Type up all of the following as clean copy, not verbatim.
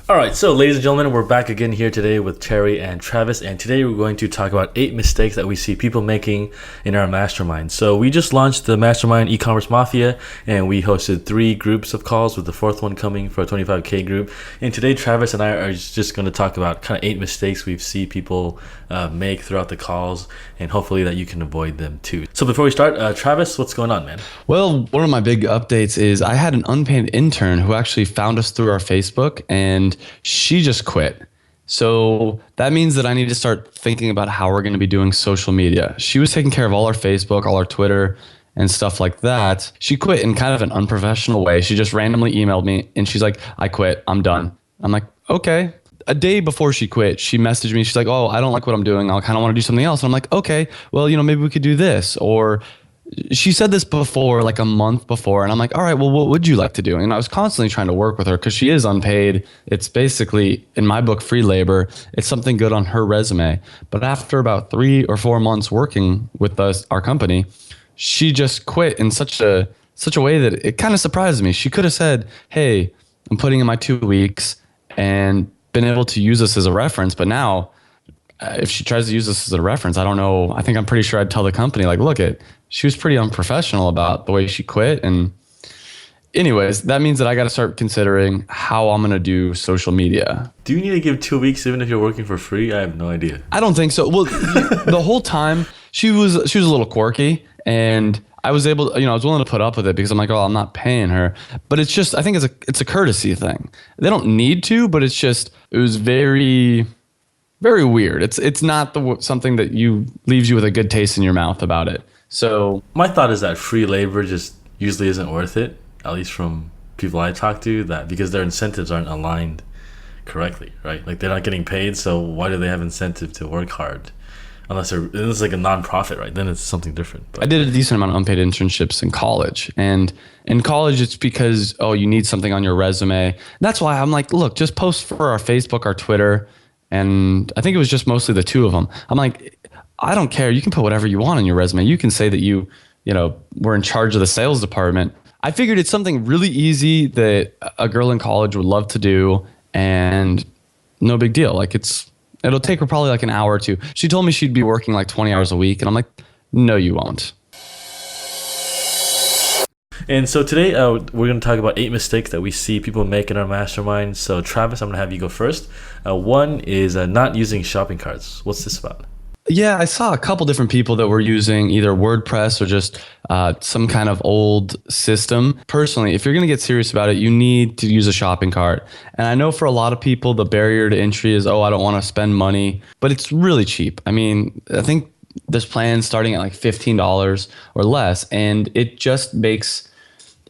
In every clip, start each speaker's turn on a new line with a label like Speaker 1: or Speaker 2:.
Speaker 1: All right, so ladies and gentlemen, we're back again here today with Terry and Travis, and today we're going to talk about 8 mistakes that we see people making in our mastermind. So we just launched the Mastermind E-commerce Mafia, and we hosted 3 groups of calls with the 4th one coming for a 25K group. And today, Travis and I are just going to talk about kind of 8 mistakes we see people make throughout the calls, and hopefully that you can avoid them too. So before we start, Travis, what's going on, man?
Speaker 2: Well, one of my big updates is I had an unpaid intern who actually found us through our Facebook, and she just quit. So that means that I need to start thinking about how we're going to be doing social media. She was taking care of all our Facebook, all our Twitter, and stuff like that. She quit in kind of an unprofessional way. She just randomly emailed me and she's like, I quit, I'm done. I'm like, okay. A day before she quit, she messaged me. She's like, oh, I don't like what I'm doing. I kind of want to do something else. And I'm like, okay, well, maybe we could do this. Or she said this before, like a month before, and I'm like, all right, well, what would you like to do? And I was constantly trying to work with her because she is unpaid. It's basically, in my book, free labor. It's something good on her resume. But after about 3 or 4 months working with us, our company, she just quit in such a way that it kind of surprised me. She could have said, hey, I'm putting in my 2 weeks and been able to use this as a reference. But now, if she tries to use this as a reference, I don't know. I think I'm pretty sure I'd tell the company, like, look, she was pretty unprofessional about the way she quit. And anyways, that means that I got to start considering how I'm going to do social media.
Speaker 1: Do you need to give 2 weeks even if you're working for free? I have no idea.
Speaker 2: I don't think so. Well, the whole time she was a little quirky, and I was able to, I was willing to put up with it because I'm like, oh, I'm not paying her. But it's just, I think it's a courtesy thing. They don't need to, but it was very, very weird. It's not something that leaves you with a good taste in your mouth about it. So
Speaker 1: my thought is that free labor just usually isn't worth it, at least from people I talk to, that because their incentives aren't aligned correctly, right? Like they're not getting paid, so why do they have incentive to work hard? Unless it's like a non-profit, right? Then it's something different. But
Speaker 2: I did a decent amount of unpaid internships in college. And in college, it's because, you need something on your resume. That's why I'm like, look, just post for our Facebook, our Twitter. And I think it was just mostly the 2 of them. I'm like, I don't care. You can put whatever you want on your resume. You can say that you were in charge of the sales department. I figured it's something really easy that a girl in college would love to do, and no big deal. Like it'll take her probably like an hour or 2. She told me she'd be working like 20 hours a week, and I'm like, no, you won't.
Speaker 1: And so today we're going to talk about 8 mistakes that we see people make in our mastermind. So Travis, I'm going to have you go first. One is not using shopping carts. What's this about?
Speaker 2: Yeah, I saw a couple different people that were using either WordPress or just some kind of old system. Personally, if you're going to get serious about it, you need to use a shopping cart. And I know for a lot of people, the barrier to entry is, I don't want to spend money, but it's really cheap. I mean, I think there's plans starting at like $15 or less, and it just makes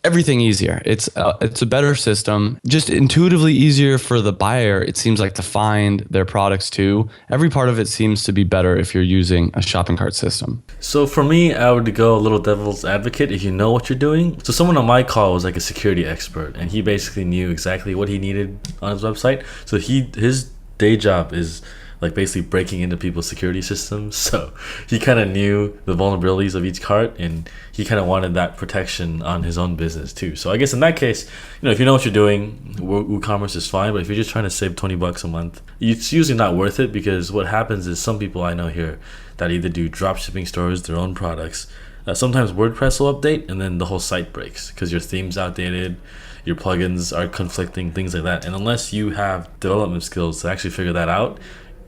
Speaker 2: everything easier. It's a better system, just intuitively easier for the buyer, it seems like, to find their products too. Every part of it seems to be better if you're using a shopping cart system.
Speaker 1: So for me, I would go a little devil's advocate if you know what you're doing. So someone on my call was like a security expert, and he basically knew exactly what he needed on his website. So his day job is like basically breaking into people's security systems. So he kind of knew the vulnerabilities of each cart, and he kind of wanted that protection on his own business too. So I guess in that case, if you know what you're doing, WooCommerce is fine. But if you're just trying to save $20 a month, it's usually not worth it, because what happens is some people I know here that either do drop shipping stores, their own products, sometimes WordPress will update and then the whole site breaks because your theme's outdated, your plugins are conflicting, things like that. And unless you have development skills to actually figure that out,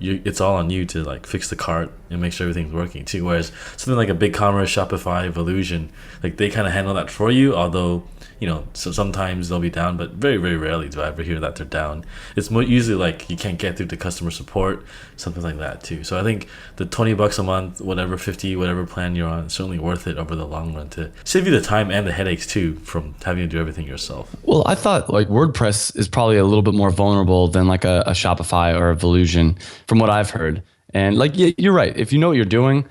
Speaker 1: it's all on you to like fix the cart and make sure everything's working too. Whereas something like a BigCommerce, Shopify, Evolution, like they kind of handle that for you. Although, so sometimes they'll be down, but very, very rarely do I ever hear that they're down. It's usually like you can't get through to customer support, something like that too. So I think the $20 a month, whatever 50, whatever plan you're on, is certainly worth it over the long run to save you the time and the headaches too from having to do everything yourself.
Speaker 2: Well, I thought like WordPress is probably a little bit more vulnerable than like a Shopify or Evolution, from what I've heard. And like, yeah, you're right. If you know what you're doing,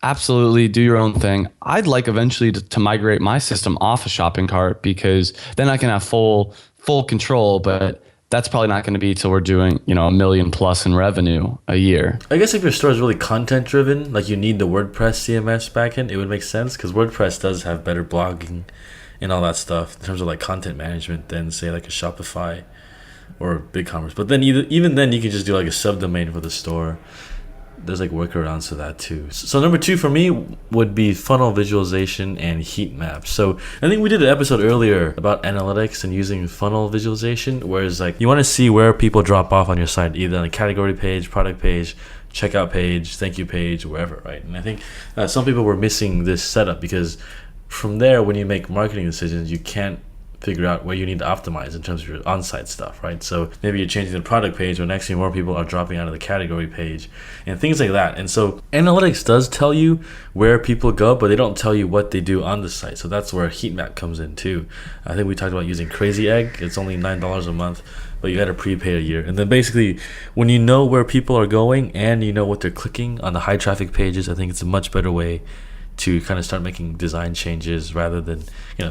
Speaker 2: absolutely do your own thing. I'd like eventually to migrate my system off a shopping cart, because then I can have full control, but that's probably not going to be till we're doing, $1 million plus in revenue a year.
Speaker 1: I guess if your store is really content driven, like you need the WordPress CMS backend, it would make sense, because WordPress does have better blogging and all that stuff in terms of like content management than say like a Shopify or BigCommerce. But then even then, you can just do like a subdomain for the store. There's like workarounds to that too. So number 2 for me would be funnel visualization and heat maps. So I think we did an episode earlier about analytics and using funnel visualization, whereas like you want to see where people drop off on your site, either on a category page, product page, checkout page, thank you page, wherever, right? And I think some people were missing this setup, because from there, when you make marketing decisions, you can't figure out where you need to optimize in terms of your on-site stuff, right? So maybe you're changing the product page, or next thing more people are dropping out of the category page and things like that. And so analytics does tell you where people go, but they don't tell you what they do on the site. So that's where a heat map comes in too. I think we talked about using Crazy Egg. It's only $9 a month, but you got to prepay a year. And then basically, when you know where people are going and you know what they're clicking on the high traffic pages, I think it's a much better way to kind of start making design changes rather than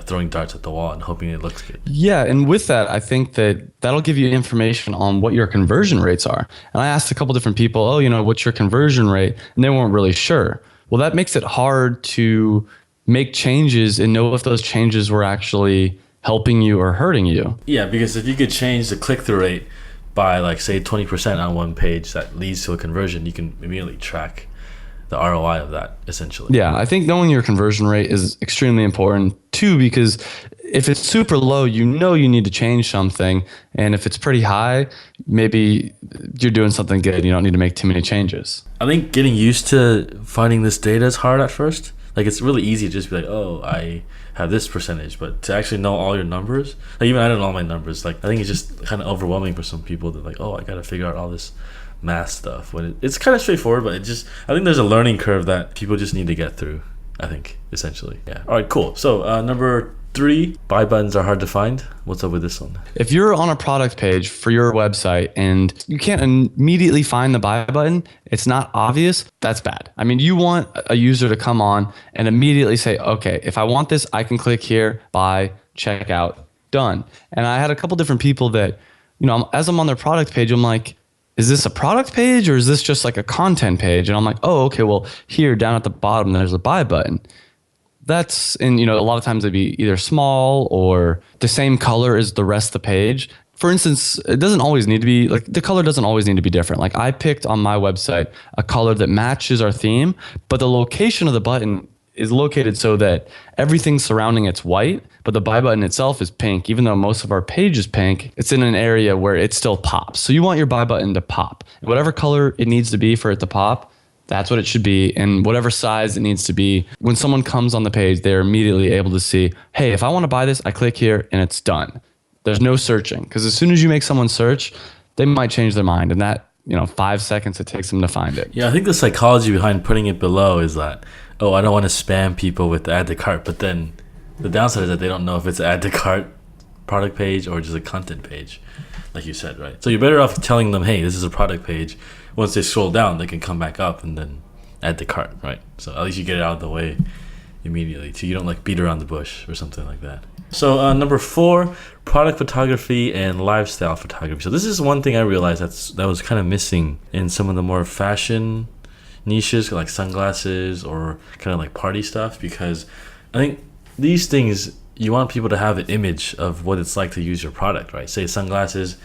Speaker 1: throwing darts at the wall and hoping it looks good.
Speaker 2: Yeah, and with that, I think that'll give you information on what your conversion rates are. And I asked a couple different people, what's your conversion rate? And they weren't really sure. Well, that makes it hard to make changes and know if those changes were actually helping you or hurting you.
Speaker 1: Yeah, because if you could change the click-through rate by like say 20% on one page that leads to a conversion, you can immediately track the ROI of that, essentially.
Speaker 2: Yeah, I think knowing your conversion rate is extremely important too, because if it's super low, you need to change something. And if it's pretty high, maybe you're doing something good. You don't need to make too many changes.
Speaker 1: I think getting used to finding this data is hard at first. Like, it's really easy to just be like, oh, I have this percentage, but to actually know all your numbers, like even I don't know all my numbers, like I think it's just kind of overwhelming for some people that like, oh, I got to figure out all this math stuff, when it's kind of straightforward, but I think there's a learning curve that people just need to get through, I think, essentially. Yeah. All right, cool. So number 3, buy buttons are hard to find. What's up with this one?
Speaker 2: If you're on a product page for your website and you can't immediately find the buy button, it's not obvious, that's bad. I mean, you want a user to come on and immediately say, okay, if I want this, I can click here, buy, check out, done. And I had a couple different people that, as I'm on their product page, I'm like, is this a product page or is this just like a content page? And I'm like, oh, okay, well, here down at the bottom, there's a buy button. That's, and a lot of times it'd be either small or the same color as the rest of the page. For instance, it doesn't always need to be, like the color doesn't always need to be different. Like I picked on my website a color that matches our theme, but the location of the button is located so that everything surrounding it's white, but the buy button itself is pink. Even though most of our page is pink, it's in an area where it still pops. So you want your buy button to pop. Whatever color it needs to be for it to pop, that's what it should be. And whatever size it needs to be, when someone comes on the page, they're immediately able to see, hey, if I want to buy this, I click here and it's done. There's no searching. Because as soon as you make someone search, they might change their mind. And that, 5 seconds it takes them to find it.
Speaker 1: Yeah, I think the psychology behind putting it below is that, oh, I don't want to spam people with the add to cart, but then the downside is that they don't know if it's an add to cart product page or just a content page, like you said, right? So you're better off telling them, hey, this is a product page. Once they scroll down, they can come back up and then add to cart, right? So at least you get it out of the way immediately, so you don't like beat around the bush or something like that. So number 4, product photography and lifestyle photography. So this is one thing I realized that was kind of missing in some of the more fashion niches, like sunglasses or kind of like party stuff, because I think these things, you want people to have an image of what it's like to use your product, right? Say sunglasses,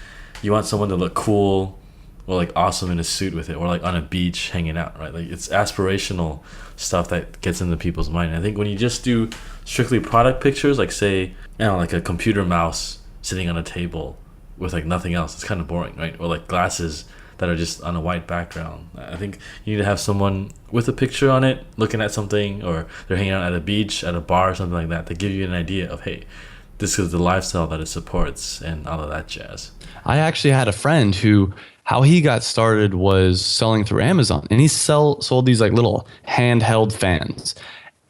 Speaker 1: you want someone to look cool or like awesome in a suit with it, or like on a beach hanging out, right? Like it's aspirational stuff that gets into people's mind. And I think when you just do strictly product pictures, like say, like a computer mouse sitting on a table with like nothing else, it's kind of boring, right? Or like glasses that are just on a white background. I think you need to have someone with a picture on it looking at something, or they're hanging out at a beach, at a bar, or something like that, to give you an idea of, hey, this is the lifestyle that it supports and all of that jazz.
Speaker 2: I actually had a friend who, how he got started was selling through Amazon, and he sold these like little handheld fans.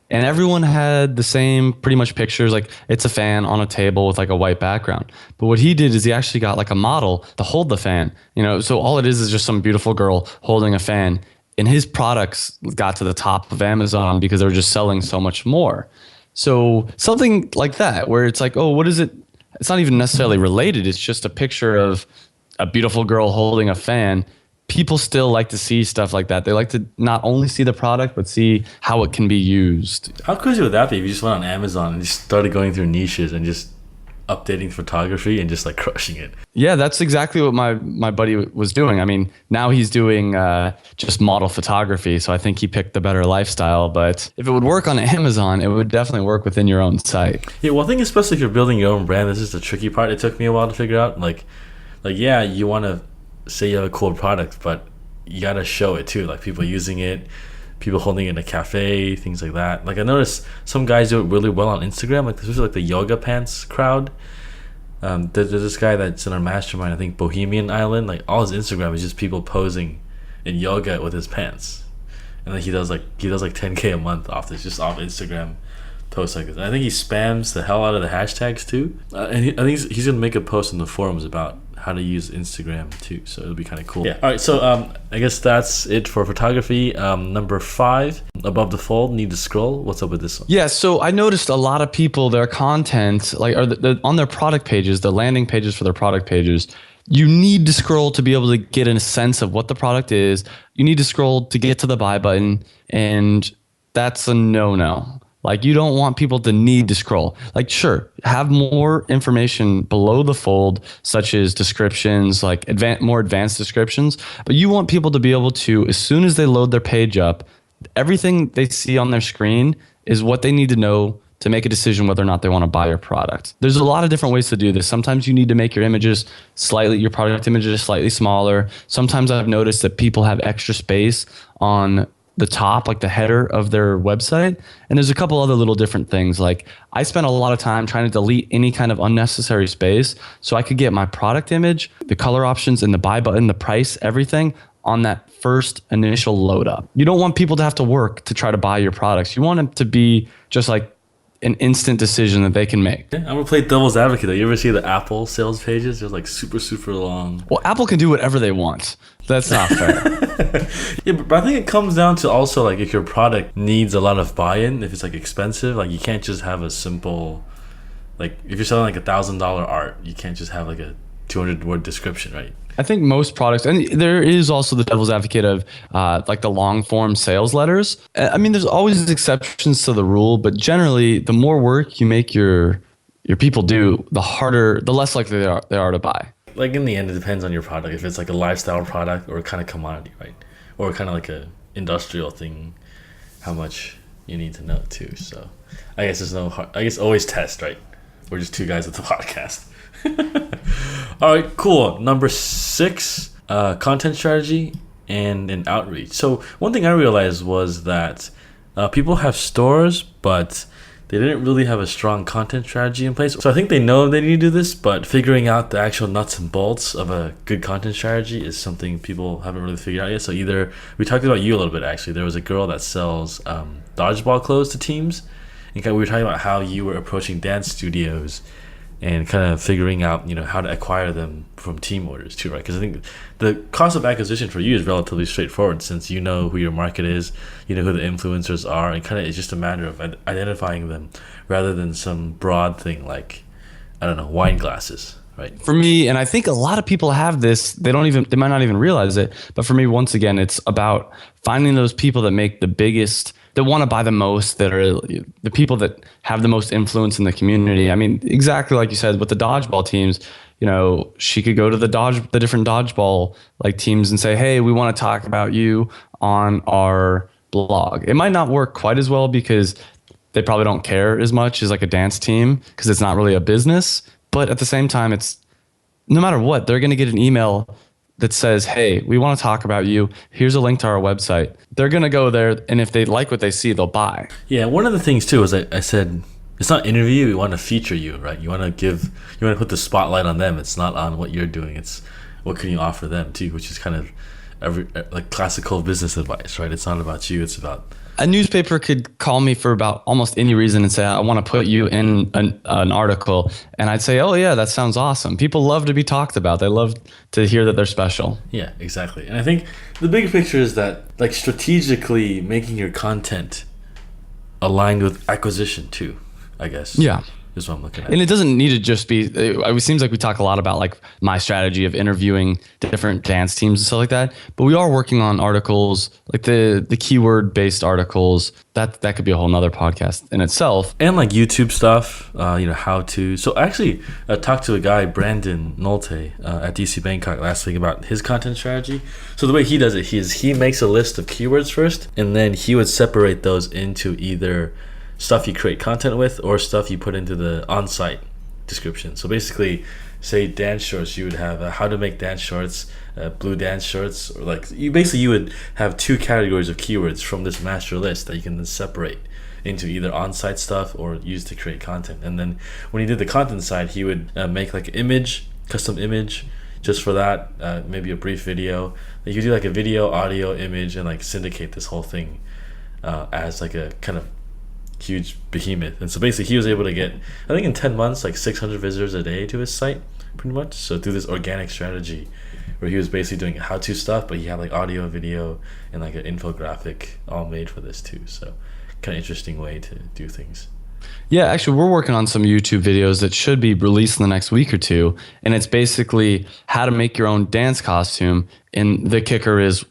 Speaker 2: And everyone had the same pretty much pictures, like it's a fan on a table with like a white background. But what he did is he actually got like a model to hold the fan. So all it is just some beautiful girl holding a fan. And his products got to the top of Amazon because they were just selling so much more. So something like that, where it's like, oh, what is it? It's not even necessarily related. It's just a picture of a beautiful girl holding a fan. People still like to see stuff like that. They like to not only see the product, but see how it can be used.
Speaker 1: How crazy would that be if you just went on Amazon and just started going through niches and just updating photography and just like crushing it.
Speaker 2: Yeah, that's exactly what my buddy was doing. I mean, now he's doing just model photography, so I think he picked the better lifestyle. But if it would work on Amazon, it would definitely work within your own site.
Speaker 1: Yeah, well, I think especially if you're building your own brand, this is the tricky part. It took me a while to figure out. Yeah, you want to say you have a cool product, but you gotta show it too. Like people using it, people holding it in a cafe, things like that. Like I noticed some guys do it really well on Instagram, like especially like the yoga pants crowd. There's this guy that's in our mastermind, I think Bohemian Island. Like all his Instagram is just people posing in yoga with his pants, and then he does like 10K a month off this, just off Instagram posts like this. And I think he spams the hell out of the hashtags too. I think he's gonna make a post in the forums about how to use Instagram too, so it'll be kind of cool. Yeah. All right. So I guess that's it for photography. Number 5, above the fold, need to scroll. What's up with this one?
Speaker 2: Yeah, so I noticed a lot of people, their content, like or on their product pages, the landing pages for their product pages, you need to scroll to be able to get a sense of what the product is. You need to scroll to get to the buy button, and that's a no-no. Like you don't want people to need to scroll. Like sure, have more information below the fold, such as descriptions, like more advanced descriptions. But you want people to be able to, as soon as they load their page up, everything they see on their screen is what they need to know to make a decision whether or not they want to buy your product. There's a lot of different ways to do this. Sometimes you need to make your product images slightly smaller. Sometimes I've noticed that people have extra space on the top, like the header of their website. And there's a couple other little different things. Like I spent a lot of time trying to delete any kind of unnecessary space so I could get my product image, the color options, and the buy button, the price, everything on that first initial load up. You don't want people to have to work to try to buy your products. You want them to be just like an instant decision that they can make.
Speaker 1: Yeah, I'm gonna play devil's advocate though. You ever see the Apple sales pages? They're like super long.
Speaker 2: Well, Apple can do whatever they want. That's not fair.
Speaker 1: Yeah, but I think it comes down to also like if your product needs a lot of buy-in, if it's like expensive, like you can't just have a simple, like if you're selling like $1,000 art, you can't just have like a 200-word description, right?
Speaker 2: I think most products, and there is also the devil's advocate of like the long form sales letters. I mean, there's always exceptions to the rule, but generally, the more work you make your people do, the less likely they are to buy.
Speaker 1: Like in the end, it depends on your product. If it's like a lifestyle product or kind of commodity, right? Or kind of like a industrial thing, how much you need to know too. So I guess always test, right? We're just two guys with the podcast. All right, cool. Number 6, content strategy and an outreach. So one thing I realized was that people have stores, but they didn't really have a strong content strategy in place. So I think they know they need to do this, but figuring out the actual nuts and bolts of a good content strategy is something people haven't really figured out yet. So we talked about you a little bit actually. There was a girl that sells dodgeball clothes to teams, and we were talking about how you were approaching dance studios and kind of figuring out, how to acquire them from team orders too, right? Because I think the cost of acquisition for you is relatively straightforward since you know who your market is, you know who the influencers are, and kind of it's just a matter of identifying them rather than some broad thing like, I don't know, wine glasses, right? For
Speaker 2: me, and I think a lot of people have this, they might not even realize it, but for me, once again, it's about finding those people that make the biggest, that want to buy the most, that are the people that have the most influence in the community. I mean, exactly like you said, with the dodgeball teams, she could go to the different dodgeball like teams and say, hey, we want to talk about you on our blog. It might not work quite as well because they probably don't care as much as like a dance team because it's not really a business. But at the same time, it's no matter what, they're going to get an email that says, hey, we want to talk about you. Here's a link to our website. They're going to go there, and if they like what they see, they'll buy.
Speaker 1: Yeah, one of the things, too, is I said, it's not interview, we want to feature you, right? You want to put the spotlight on them. It's not on what you're doing. It's what can you offer them, too, which is kind of like classical business advice, right? It's not about you, it's about...
Speaker 2: A newspaper could call me for about almost any reason and say, I want to put you in an article. And I'd say, oh, yeah, that sounds awesome. People love to be talked about. They love to hear that they're special.
Speaker 1: Yeah, exactly. And I think the big picture is that like strategically making your content aligned with acquisition too, I guess.
Speaker 2: Yeah.
Speaker 1: is what I'm looking
Speaker 2: And
Speaker 1: at.
Speaker 2: it doesn't need to just be, it seems like we talk a lot about like my strategy of interviewing different dance teams and stuff like that. But we are working on articles, like the keyword based articles. That could be a whole nother podcast in itself.
Speaker 1: And like YouTube stuff, how to. So actually, I talked to a guy, Brandon Nolte, at DC Bangkok last week about his content strategy. So the way he does it, he makes a list of keywords first, and then he would separate those into either stuff you create content with or stuff you put into the on-site description. So basically, say dance shorts, you would have how to make dance shorts, blue dance shorts, or like you would have two categories of keywords from this master list that you can then separate into either on-site stuff or use to create content. And then when he did the content side, he would make like an image, custom image just for that, maybe a brief video. You could do like a video, audio, image, and like syndicate this whole thing as like a kind of huge behemoth. And so basically he was able to get, I think in 10 months, like 600 visitors a day to his site pretty much. So through this organic strategy where he was basically doing how-to stuff, but he had like audio, video, and like an infographic all made for this too. So kind of interesting way to do things.
Speaker 2: Yeah, actually, we're working on some YouTube videos that should be released in the next week or two. And it's basically how to make your own dance costume. And the kicker is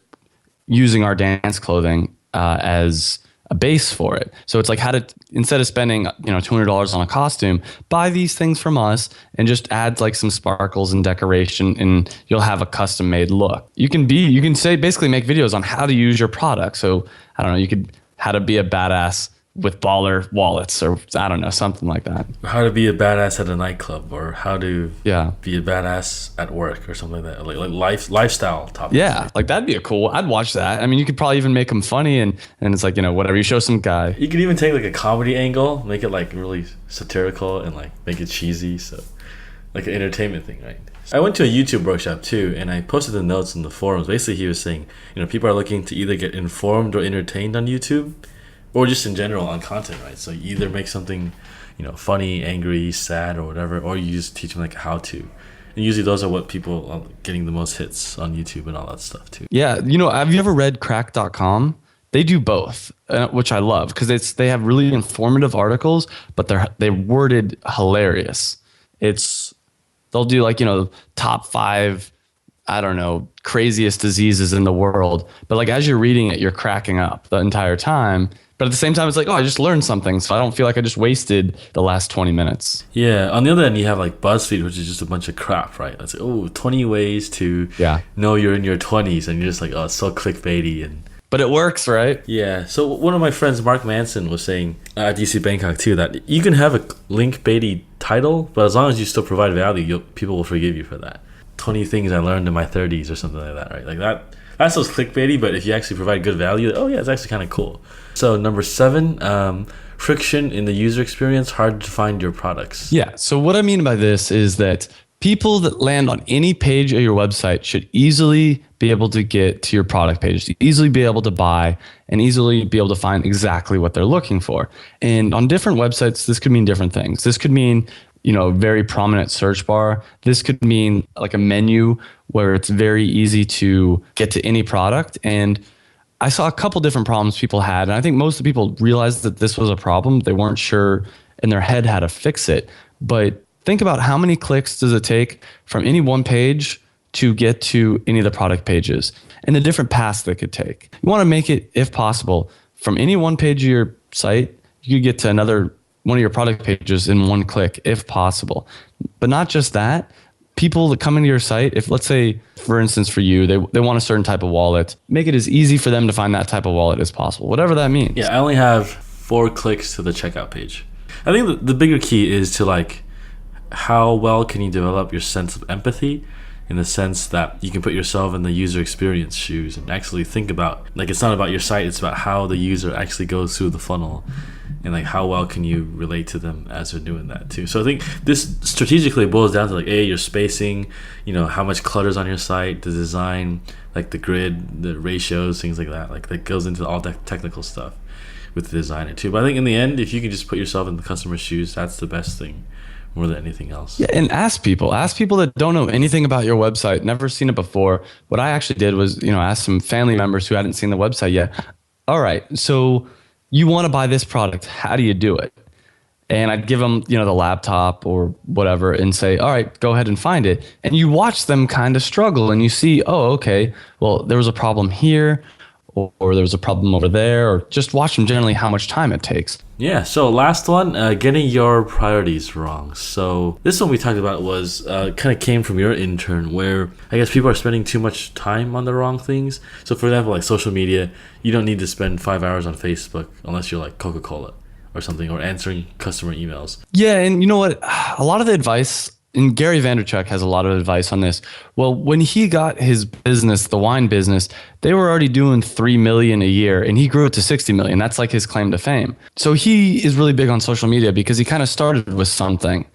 Speaker 2: using our dance clothing as a base for it. So it's like how to, instead of spending $200 on a costume, buy these things from us and just add like some sparkles and decoration, and you'll have a custom made look. You can basically make videos on how to use your product. So I don't know, how to be a badass with baller wallets, or I don't know, something like that.
Speaker 1: How to be a badass at a nightclub, or how to be a badass at work, or something like that, like lifestyle topics.
Speaker 2: Yeah, like that'd be I'd watch that. I mean, you could probably even make them funny, and it's like, whatever, you show some guy.
Speaker 1: You could even take like a comedy angle, make it like really satirical and like make it cheesy, so like an entertainment thing, right? I went to a YouTube workshop too, and I posted the notes in the forums. Basically, he was saying, people are looking to either get informed or entertained on YouTube, or just in general on content, right? So you either make something, funny, angry, sad, or whatever, or you just teach them like how to. And usually those are what people are getting the most hits on YouTube and all that stuff too.
Speaker 2: Yeah, have you ever read crack.com? They do both, which I love, because they have really informative articles, but they're worded hilarious. They'll do like, top 5, I don't know, craziest diseases in the world. But like as you're reading it, you're cracking up the entire time. But at the same time, it's like, oh, I just learned something, so I don't feel like I just wasted the last 20 minutes.
Speaker 1: Yeah. On the other end, you have like BuzzFeed, which is just a bunch of crap, right? It's like, 20 ways to know you're in your 20s. And you're just like, oh, it's so clickbaity.
Speaker 2: But it works, right?
Speaker 1: Yeah. So one of my friends, Mark Manson, was saying at DC Bangkok too, that you can have a link-baity title, but as long as you still provide value, people will forgive you for that. 20 things I learned in my 30s or something like that, right? Like that's those clickbaity, but if you actually provide good value, it's actually kind of cool. So number 7, friction in the user experience, hard to find your products.
Speaker 2: Yeah. So what I mean by this is that people that land on any page of your website should easily be able to get to your product page, to easily be able to buy, and easily be able to find exactly what they're looking for. And on different websites, this could mean different things. This could mean a very prominent search bar. This could mean like a menu where it's very easy to get to any product. And I saw a couple different problems people had, and I think most of the people realized that this was a problem. They weren't sure in their head how to fix it. But think about how many clicks does it take from any one page to get to any of the product pages, and the different paths that could take. You want to make it, if possible, from any one page of your site, you could get to another one of your product pages in one click, if possible. But not just that, people that come into your site, if let's say, for instance, for you, they want a certain type of wallet, make it as easy for them to find that type of wallet as possible, whatever that means.
Speaker 1: Yeah, I only have 4 clicks to the checkout page. I think the bigger key is to like, how well can you develop your sense of empathy, in the sense that you can put yourself in the user experience shoes and actually think about, like, it's not about your site, it's about how the user actually goes through the funnel, and like how well can you relate to them as they're doing that too. So I think this strategically boils down to like, your spacing, how much clutter's on your site, the design, like the grid, the ratios, things like that. Like that goes into all that technical stuff with the designer too. But I think in the end, if you can just put yourself in the customer's shoes, that's the best thing more than anything else.
Speaker 2: Yeah, and ask people that don't know anything about your website, never seen it before. What I actually did was, ask some family members who hadn't seen the website yet. All right, so you want to buy this product, how do you do it? and I'd give them, the laptop or whatever and say, all right, go ahead and find it. And you watch them kind of struggle and you see, oh, okay, well, there was a problem here or there was a problem over there, or just watch them generally how much time it takes.
Speaker 1: Yeah, so last one, getting your priorities wrong. So this one we talked about was kind of came from your intern, where I guess people are spending too much time on the wrong things. So for example, like social media, you don't need to spend 5 hours on Facebook unless you're like Coca-Cola or something, or answering customer emails.
Speaker 2: Yeah, and you know what? A lot of the advice, and Gary Vaynerchuk has a lot of advice on this. Well, when he got his business, the wine business, they were already doing 3 million a year and he grew it to 60 million. That's like his claim to fame. So he is really big on social media because he kind of started with something.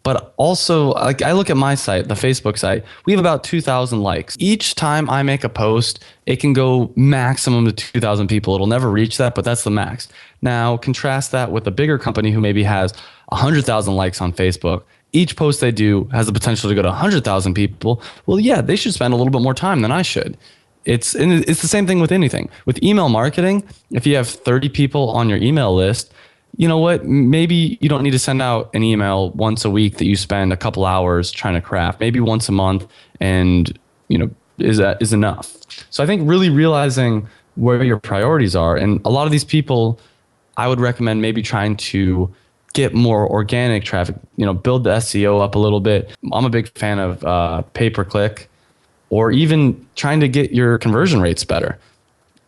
Speaker 2: But also, like, I look at my site, the Facebook site, we have about 2,000 likes. Each time I make a post, it can go maximum to 2,000 people. It'll never reach that, but that's the max. Now, contrast that with a bbigger company who maybe has 100,000 likes on Facebook. Each post they do has the potential to go to 100,000 people. Well, yeah, they should spend a little bit more time than I should. It's the same thing with anything. With email marketing, if you have 30 people on your email list, you know what? Maybe you don't need to send out an email once a week that you spend a couple hours trying to craft. Maybe once a month, and is enough. So I think really realizing where your priorities are, and a lot of these people, I would recommend maybe trying to get more organic traffic. Build the SEO up a little bit. I'm a big fan of pay per click, or even trying to get your conversion rates better.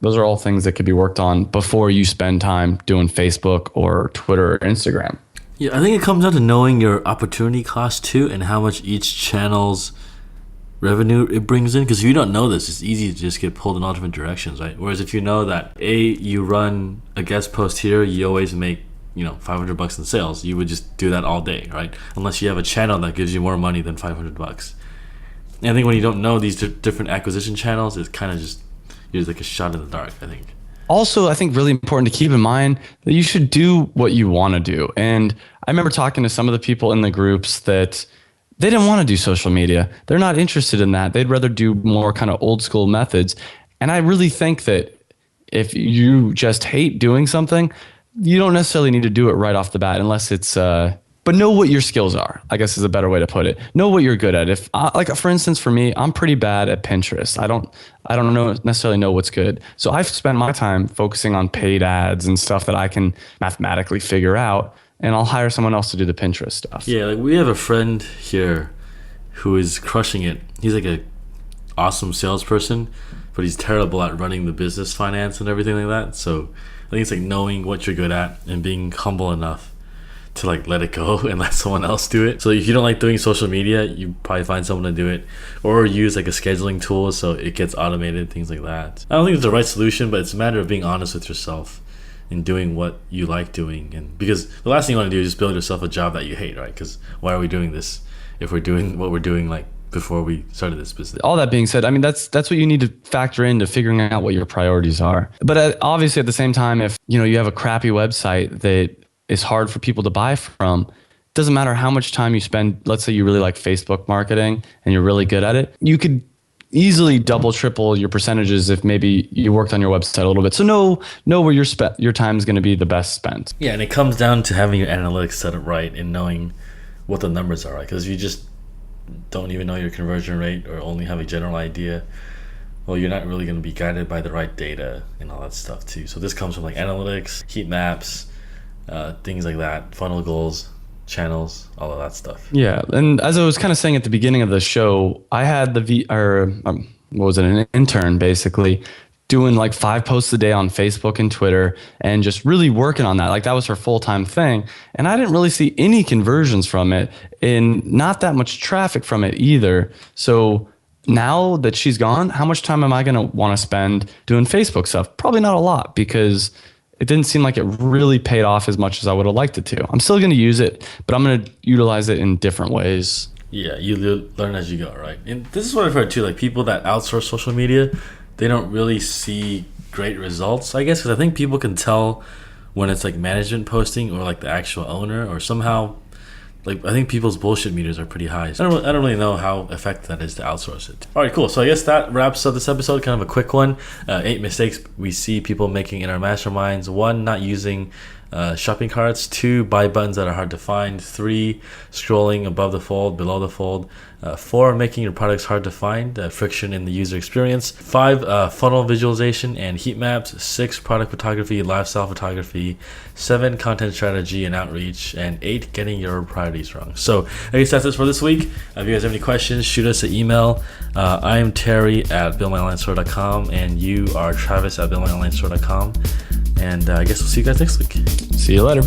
Speaker 2: Those are all things that could be worked on before you spend time doing Facebook or Twitter or Instagram.
Speaker 1: Yeah, I think it comes down to knowing your opportunity cost too, and how much each channel's revenue it brings in. Because if you don't know this, it's easy to just get pulled in all different directions, right? Whereas if you know that you run a guest post here, you always make $500 in sales, you would just do that all day, right? Unless you have a channel that gives you more money than $500. And I think when you don't know these different acquisition channels, it's kind of just, you're like a shot in the dark, I think.
Speaker 2: Also, I think really important to keep in mind that you should do what you want to do. And I remember talking to some of the people in the groups that they didn't want to do social media. They're not interested in that. They'd rather do more kind of old school methods. And I really think that if you just hate doing something, you don't necessarily need to do it right off the bat unless it's but know what your skills are, I guess is a better way to put it. Know what you're good at. If like for instance, for me, I'm pretty bad at Pinterest. I don't necessarily know what's good. So I've spent my time focusing on paid ads and stuff that I can mathematically figure out, and I'll hire someone else to do the Pinterest stuff.
Speaker 1: Yeah, like we have a friend here who is crushing it. He's like a awesome salesperson, but he's terrible at running the business finance and everything like that. So I think it's like knowing what you're good at and being humble enough to like let it go and let someone else do it. So if you don't like doing social media, you probably find someone to do it, or use like a scheduling tool so it gets automated, things like that. I don't think it's the right solution, but it's a matter of being honest with yourself and doing what you like doing. And because the last thing you want to do is just build yourself a job that you hate, right? Because why are we doing this if we're doing what we're doing like before we started this business?
Speaker 2: All that being said, I mean, that's what you need to factor into figuring out what your priorities are. But obviously at the same time, if you have a crappy website that is hard for people to buy from, it doesn't matter how much time you spend. Let's say you really like Facebook marketing and you're really good at it. You could easily double, triple your percentages if maybe you worked on your website a little bit. So know where your time is going to be the best spent.
Speaker 1: Yeah, and it comes down to having your analytics set up right and knowing what the numbers are, right? Because if you just don't even know your conversion rate or only have a general idea, well, you're not really going to be guided by the right data and all that stuff too. So this comes from like analytics, heat maps, things like that, funnel goals, channels, all of that stuff.
Speaker 2: Yeah, and as I was kind of saying at the beginning of the show, I had an intern basically doing like 5 posts a day on Facebook and Twitter and just really working on that. Like that was her full-time thing. And I didn't really see any conversions from it and not that much traffic from it either. So now that she's gone, how much time am I going to want to spend doing Facebook stuff? Probably not a lot, because it didn't seem like it really paid off as much as I would have liked it to. I'm still going to use it, but I'm going to utilize it in different ways.
Speaker 1: Yeah, you learn as you go, right? And this is what I've heard too, like people that outsource social media, they don't really see great results, I guess, because I think people can tell when it's like management posting or like the actual owner, or somehow, like I think people's bullshit meters are pretty high. So I don't really know how effective that is to outsource it. All right, cool. So I guess that wraps up this episode. Kind of a quick one. 8 mistakes we see people making in our masterminds. 1, not using shopping carts. 2, buy buttons that are hard to find. 3, scrolling above the fold, below the fold. 4, making your products hard to find, friction in the user experience. 5, funnel visualization and heat maps. 6, product photography, lifestyle photography. 7, content strategy and outreach. And 8, getting your priorities wrong. So I guess that's it for this week. If you guys have any questions, shoot us an email. I am Terry at buildmyonlinestore.com, and you are Travis at buildmyonlinestore.com. And I guess we'll see you guys next week.
Speaker 2: See you later.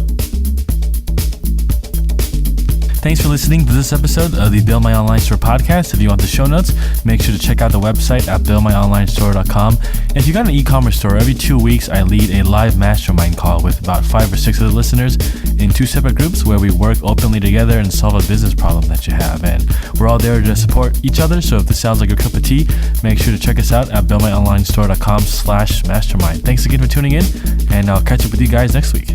Speaker 1: Thanks for listening to this episode of the Build My Online Store podcast. If you want the show notes, make sure to check out the website at buildmyonlinestore.com. And if you got an e-commerce store, every 2 weeks I lead a live mastermind call with about 5 or 6 of the listeners in 2 separate groups where we work openly together and solve a business problem that you have. And we're all there to support each other. So if this sounds like your cup of tea, make sure to check us out at buildmyonlinestore.com/mastermind. Thanks again for tuning in, and I'll catch up with you guys next week.